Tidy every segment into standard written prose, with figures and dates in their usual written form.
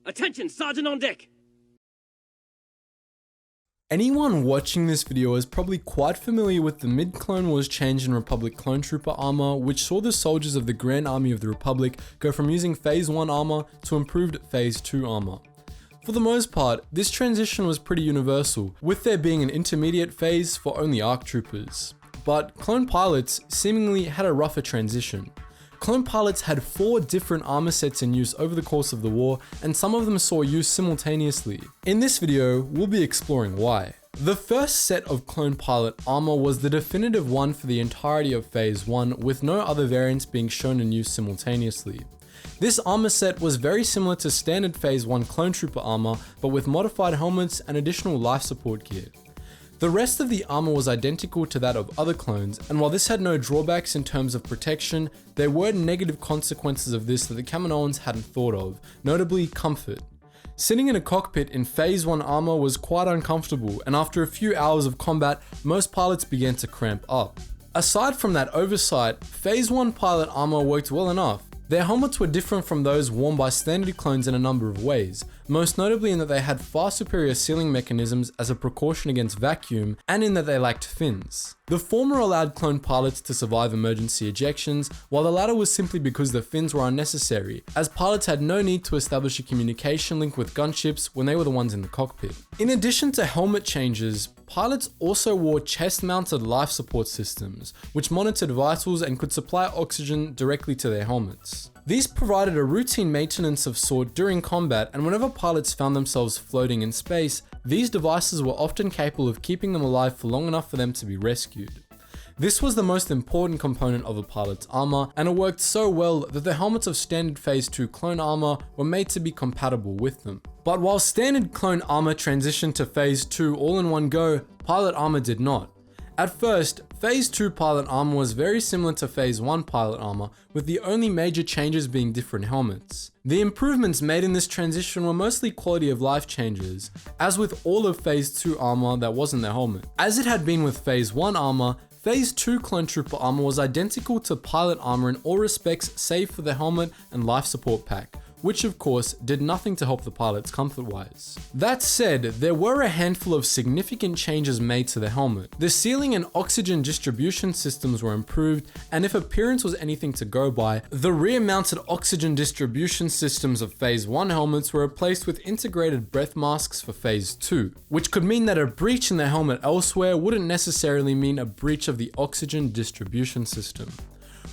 Attention, Sergeant on deck! Anyone watching this video is probably quite familiar with the mid-Clone Wars change in Republic Clone Trooper armor, which saw the soldiers of the Grand Army of the Republic go from using Phase 1 armor to improved Phase 2 armor. For the most part, this transition was pretty universal, with there being an intermediate phase for only ARC troopers. But clone pilots seemingly had a rougher transition. Clone pilots had 4 different armor sets in use over the course of the war, and some of them saw use simultaneously. In this video, we'll be exploring why. The first set of clone pilot armor was the definitive one for the entirety of Phase 1, with no other variants being shown in use simultaneously. This armor set was very similar to standard Phase 1 clone trooper armor, but with modified helmets and additional life support gear. The rest of the armor was identical to that of other clones, and while this had no drawbacks in terms of protection, there were negative consequences of this that the Kaminoans hadn't thought of, notably comfort. Sitting in a cockpit in Phase 1 armor was quite uncomfortable, and after a few hours of combat, most pilots began to cramp up. Aside from that oversight, Phase 1 pilot armor worked well enough. Their helmets were different from those worn by standard clones in a number of ways, most notably in that they had far superior sealing mechanisms as a precaution against vacuum, and in that they lacked fins. The former allowed clone pilots to survive emergency ejections, while the latter was simply because the fins were unnecessary, as pilots had no need to establish a communication link with gunships when they were the ones in the cockpit. In addition to helmet changes, pilots also wore chest-mounted life support systems, which monitored vitals and could supply oxygen directly to their helmets. These provided a routine maintenance of sort during combat, and whenever pilots found themselves floating in space, these devices were often capable of keeping them alive for long enough for them to be rescued. This was the most important component of a pilot's armor, and it worked so well that the helmets of standard Phase 2 clone armor were made to be compatible with them. But while standard clone armor transitioned to Phase 2 all in one go, pilot armor did not. At first, Phase 2 pilot armor was very similar to Phase 1 pilot armor, with the only major changes being different helmets. The improvements made in this transition were mostly quality of life changes, as with all of Phase 2 armor that wasn't the helmet. As it had been with Phase 1 armor, Phase 2 clone trooper armor was identical to pilot armor in all respects save for the helmet and life support pack, which of course did nothing to help the pilots comfort-wise. That said, there were a handful of significant changes made to the helmet. The sealing and oxygen distribution systems were improved, and if appearance was anything to go by, the rear-mounted oxygen distribution systems of Phase 1 helmets were replaced with integrated breath masks for Phase 2, which could mean that a breach in the helmet elsewhere wouldn't necessarily mean a breach of the oxygen distribution system.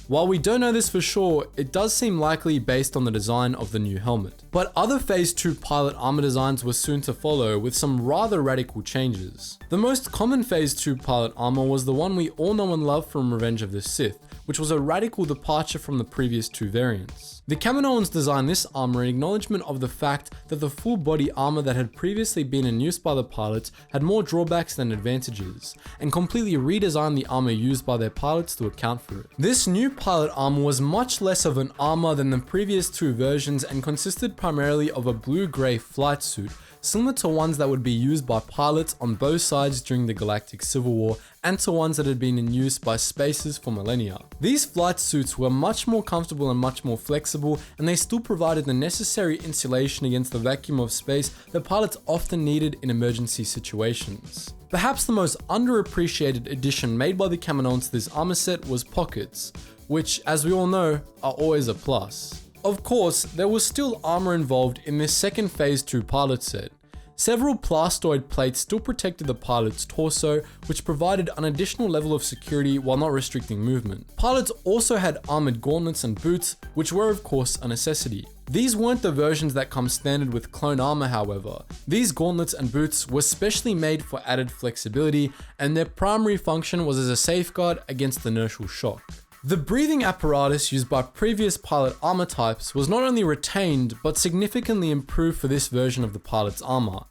While we don't know this for sure, it does seem likely based on the design of the new helmet. But other Phase 2 pilot armor designs were soon to follow, with some rather radical changes. The most common Phase 2 pilot armor was the one we all know and love from Revenge of the Sith, which was a radical departure from the previous 2 variants. The Kaminoans designed this armor in acknowledgement of the fact that the full body armor that had previously been in use by the pilots had more drawbacks than advantages, and completely redesigned the armor used by their pilots to account for it. This new pilot armor was much less of an armor than the previous 2 versions and consisted primarily of a blue-grey flight suit, similar to ones that would be used by pilots on both sides during the Galactic Civil War and to ones that had been in use by spacers for millennia. These flight suits were much more comfortable and much more flexible, and they still provided the necessary insulation against the vacuum of space that pilots often needed in emergency situations. Perhaps the most underappreciated addition made by the Kaminoans to this armor set was pockets, which, as we all know, are always a plus. Of course, there was still armor involved in this second Phase 2 pilot set. Several plastoid plates still protected the pilot's torso, which provided an additional level of security while not restricting movement. Pilots also had armored gauntlets and boots, which were of course a necessity. These weren't the versions that come standard with clone armor, however. These gauntlets and boots were specially made for added flexibility, and their primary function was as a safeguard against inertial shock. The breathing apparatus used by previous pilot armor types was not only retained, but significantly improved for this version of the pilot's armor.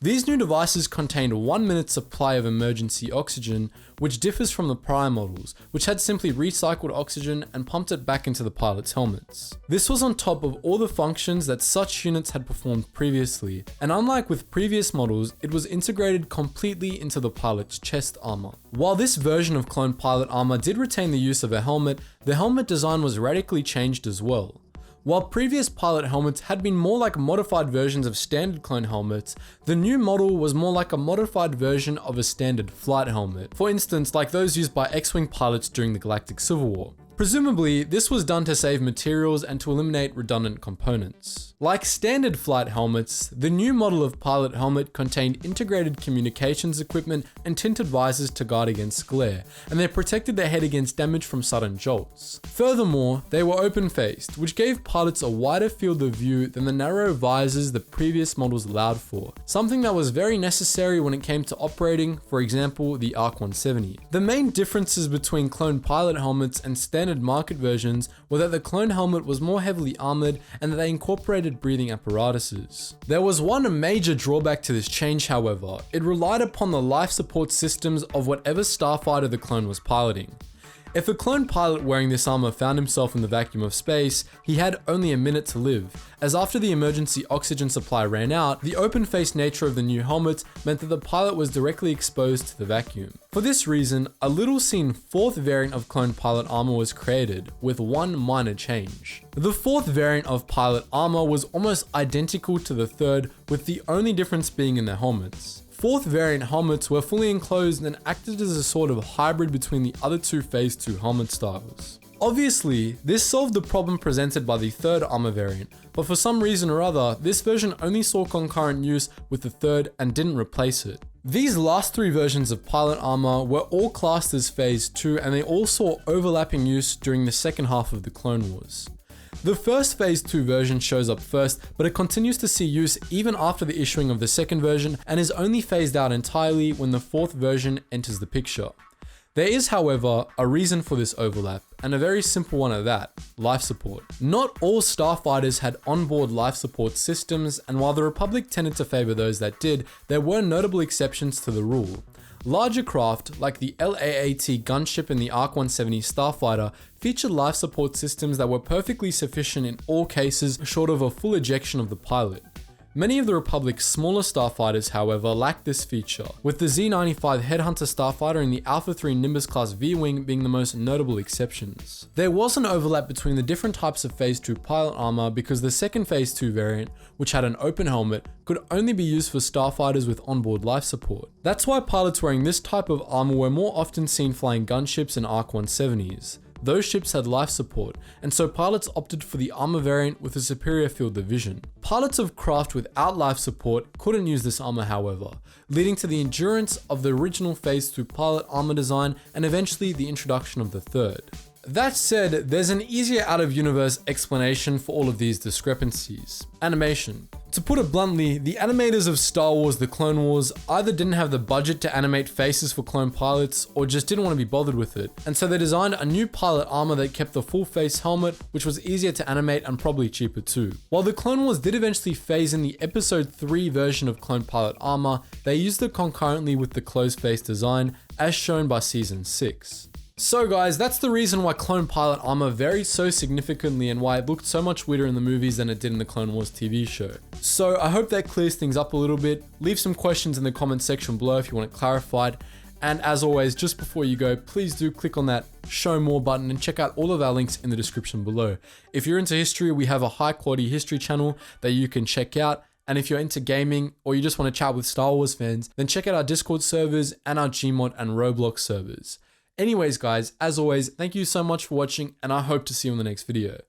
These new devices contained a 1-minute supply of emergency oxygen, which differs from the prior models, which had simply recycled oxygen and pumped it back into the pilot's helmets. This was on top of all the functions that such units had performed previously, and unlike with previous models, it was integrated completely into the pilot's chest armor. While this version of clone pilot armor did retain the use of a helmet, the helmet design was radically changed as well. While previous pilot helmets had been more like modified versions of standard clone helmets, the new model was more like a modified version of a standard flight helmet. For instance, like those used by X-Wing pilots during the Galactic Civil War. Presumably, this was done to save materials and to eliminate redundant components. Like standard flight helmets, the new model of pilot helmet contained integrated communications equipment and tinted visors to guard against glare, and they protected the head against damage from sudden jolts. Furthermore, they were open-faced, which gave pilots a wider field of view than the narrow visors the previous models allowed for, something that was very necessary when it came to operating, for example, the ARC 170. The main differences between clone pilot helmets and standard market versions were that the clone helmet was more heavily armored and that they incorporated breathing apparatuses. There was one major drawback to this change, however. It relied upon the life support systems of whatever starfighter the clone was piloting. If a clone pilot wearing this armor found himself in the vacuum of space, he had only a minute to live, as after the emergency oxygen supply ran out, the open-faced nature of the new helmet meant that the pilot was directly exposed to the vacuum. For this reason, a little-seen fourth variant of clone pilot armor was created, with one minor change. The fourth variant of pilot armor was almost identical to the third, with the only difference being in their helmets. Fourth variant helmets were fully enclosed and acted as a sort of hybrid between the other two Phase 2 helmet styles. Obviously, this solved the problem presented by the third armor variant, but for some reason or other, this version only saw concurrent use with the third and didn't replace it. These last three versions of pilot armor were all classed as Phase 2 and they all saw overlapping use during the second half of the Clone Wars. The first Phase 2 version shows up first, but it continues to see use even after the issuing of the second version and is only phased out entirely when the fourth version enters the picture. There is, however, a reason for this overlap, and a very simple one at that: life support. Not all starfighters had onboard life support systems, and while the Republic tended to favor those that did, there were notable exceptions to the rule. Larger craft, like the LAAT gunship and the ARC 170 starfighter, featured life support systems that were perfectly sufficient in all cases short of a full ejection of the pilot. Many of the Republic's smaller starfighters, however, lacked this feature, with the Z-95 Headhunter starfighter and the Alpha 3 Nimbus class V-Wing being the most notable exceptions. There was an overlap between the different types of Phase 2 pilot armor because the second Phase 2 variant, which had an open helmet, could only be used for starfighters with onboard life support. That's why pilots wearing this type of armor were more often seen flying gunships and ARC 170s. Those ships had life support, and so pilots opted for the armor variant with a superior field of vision. Pilots of craft without life support couldn't use this armor, however, leading to the endurance of the original Phase 2 pilot armor design and eventually the introduction of the third. That said, there's an easier out-of-universe explanation for all of these discrepancies. Animation. To put it bluntly, the animators of Star Wars: The Clone Wars either didn't have the budget to animate faces for clone pilots or just didn't want to be bothered with it, and so they designed a new pilot armor that kept the full face helmet, which was easier to animate and probably cheaper too. While the Clone Wars did eventually phase in the Episode 3 version of clone pilot armor, they used it concurrently with the closed face design, as shown by Season 6. So guys, that's the reason why clone pilot armor varied so significantly and why it looked so much weirder in the movies than it did in the Clone Wars TV show. So I hope that clears things up a little bit. Leave some questions in the comment section below if you want it clarified. And as always, just before you go, please do click on that show more button and check out all of our links in the description below. If you're into history, we have a high quality history channel that you can check out. And if you're into gaming or you just want to chat with Star Wars fans, then check out our Discord servers and our Gmod and Roblox servers. Anyways guys, as always, thank you so much for watching and I hope to see you in the next video.